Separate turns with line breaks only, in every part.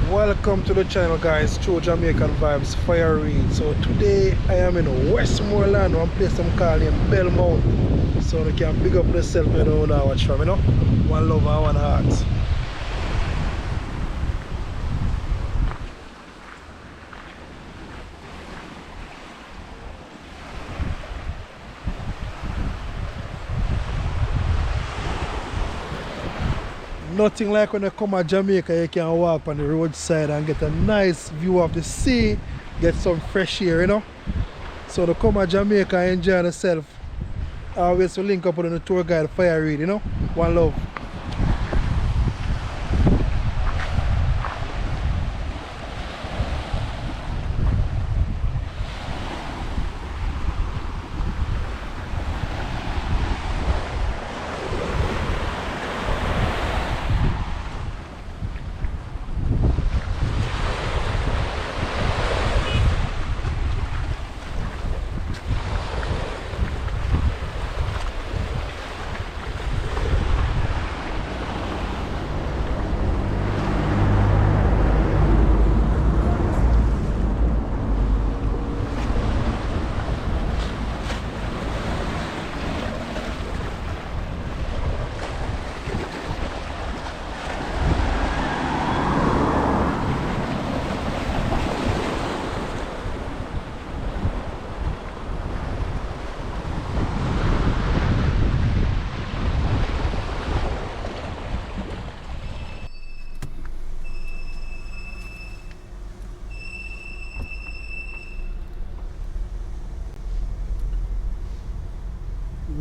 Welcome to the channel, guys. True Jamaican Vibes, Fire Reid. So today I am in Westmoreland, one place I'm calling BELMONT. So you can big up yourself when you don't know watch from, you know. One love and one heart. Nothing like when you come to Jamaica, you can walk on the roadside and get a nice view of the sea, get some fresh air, you know. So to come to Jamaica and enjoy yourself, always to link up with the tour guide Fire Reid, you know. One love.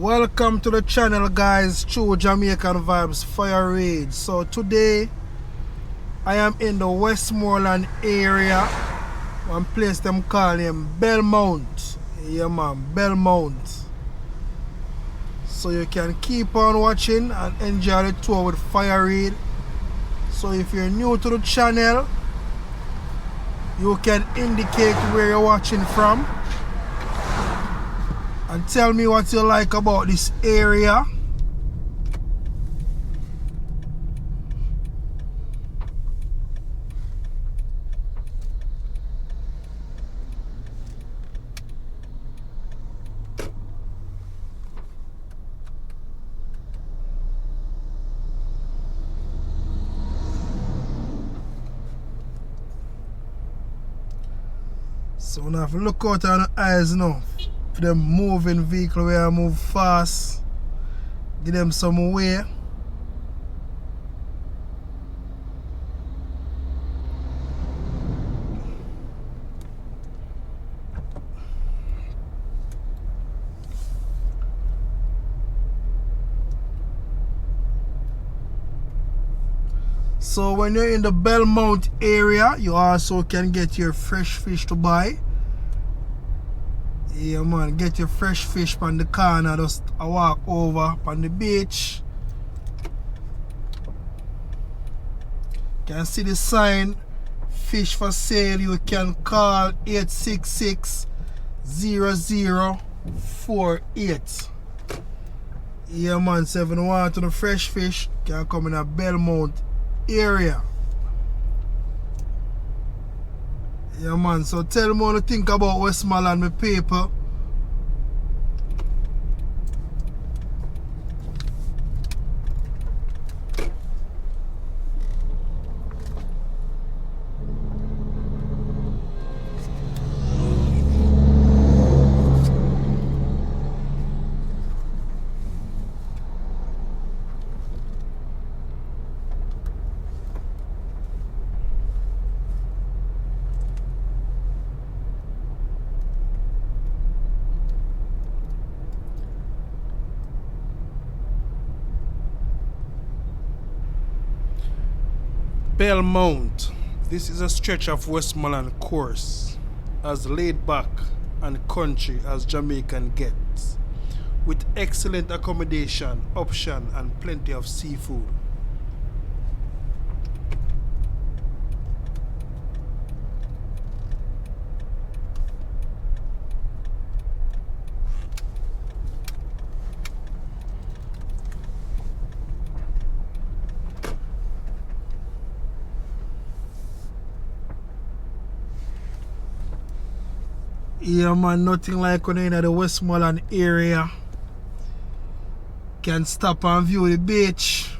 Welcome to the channel, guys. True Jamaican Vibes, Fire Reid. So today I am in the Westmoreland area, one place them call him BELMONT. Yeah man, BELMONT. So you can keep on watching and enjoy the tour with Fire Reid. So if you're new to the channel, you can indicate where you're watching from and tell me what you like about this area. So now have to look out on the eyes now. For them moving vehicle where I move fast, give them some way. So when you're in the BELMONT area, you also can get your fresh fish to buy. Yeah man, get your fresh fish on the corner, just a walk over on the beach. Can see the sign, fish for sale. You can call 866-0048. Yeah man, so if you want to the fresh fish, can come in a BELMONT area. Yeah man, so tell me what you think about Westmoreland, my people. BELMONT. This is a stretch of Westmoreland course, as laid back and country as Jamaican gets, with excellent accommodation, option and plenty of seafood. Yeah man, nothing like when you're in the Westmoreland area. Can stop and view the beach.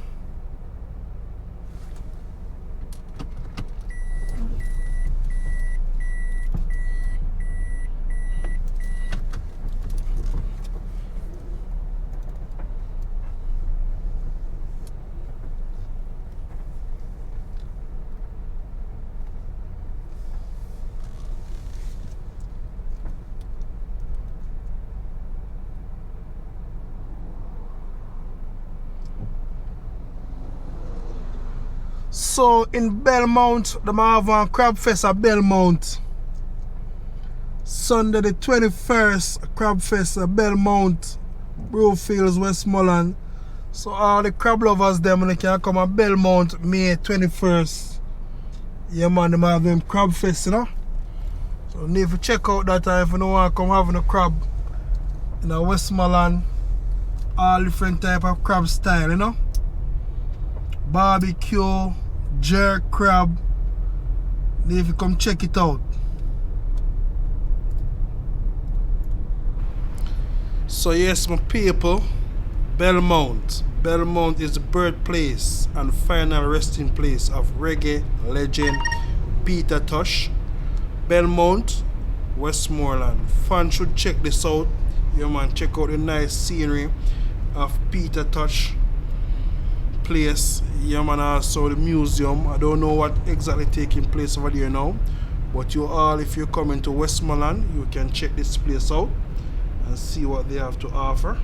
So in Belmont, they have a crab fest at Belmont. Sunday the 21st, crab fest at Belmont, Brewfields, Westmoreland. So all the crab lovers them they can come at Belmont May 21st. Yeah man, they have them crab fest, you know. So you need to check out that if you don't want to come having a crab in a Westmoreland. All different type of crab style, you know. Barbecue, jerk crab. Need to come check it out. So yes, my people, Belmont. Belmont is the birthplace and final resting place of reggae legend Peter Tosh. Belmont, Westmoreland. Fans should check this out. Yeah man, check out the nice scenery of Peter Tosh place. Yeah man, also the museum. I don't know what exactly taking place over there now, but you all, if you're coming to Westmoreland, you can check this place out and see what they have to offer.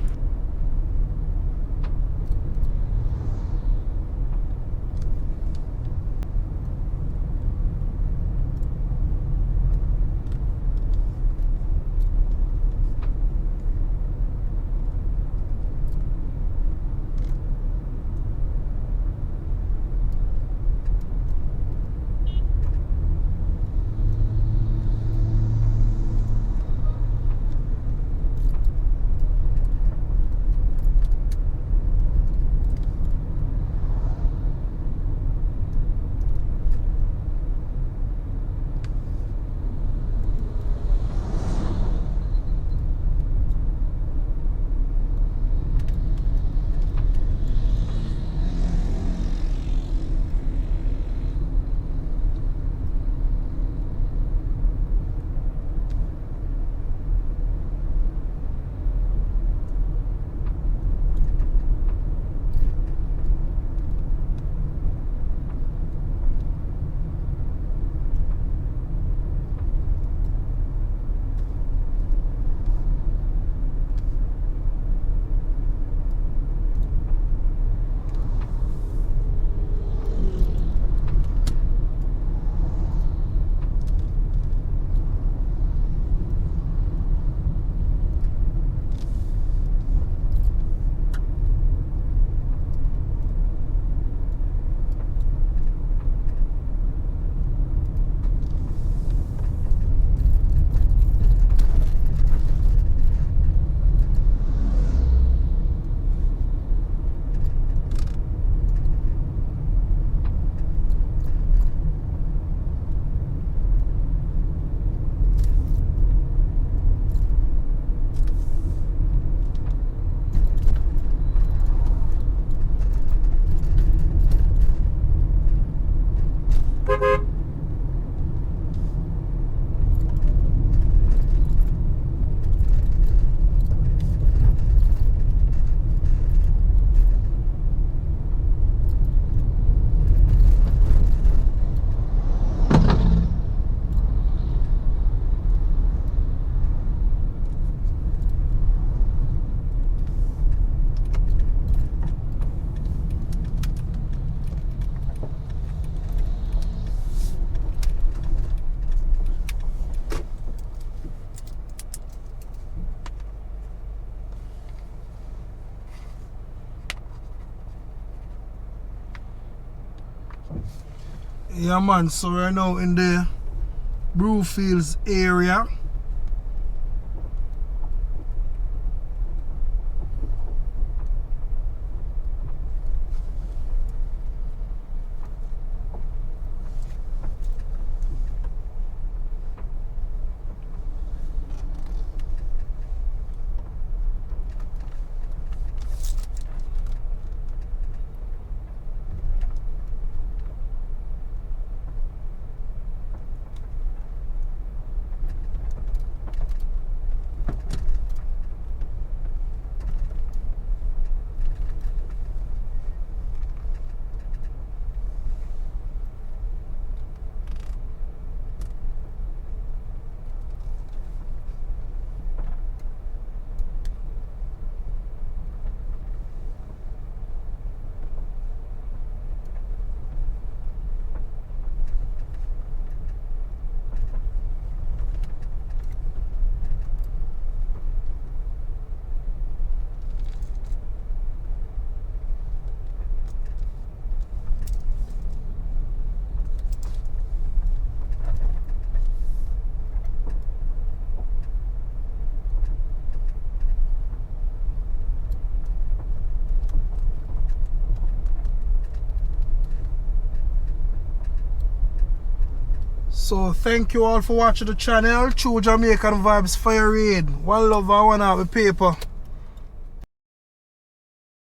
Yeah man, so we're now in the Brewfields area. So thank you all for watching the channel. True Jamaican Vibes, Fire Reid. One love and one out with paper.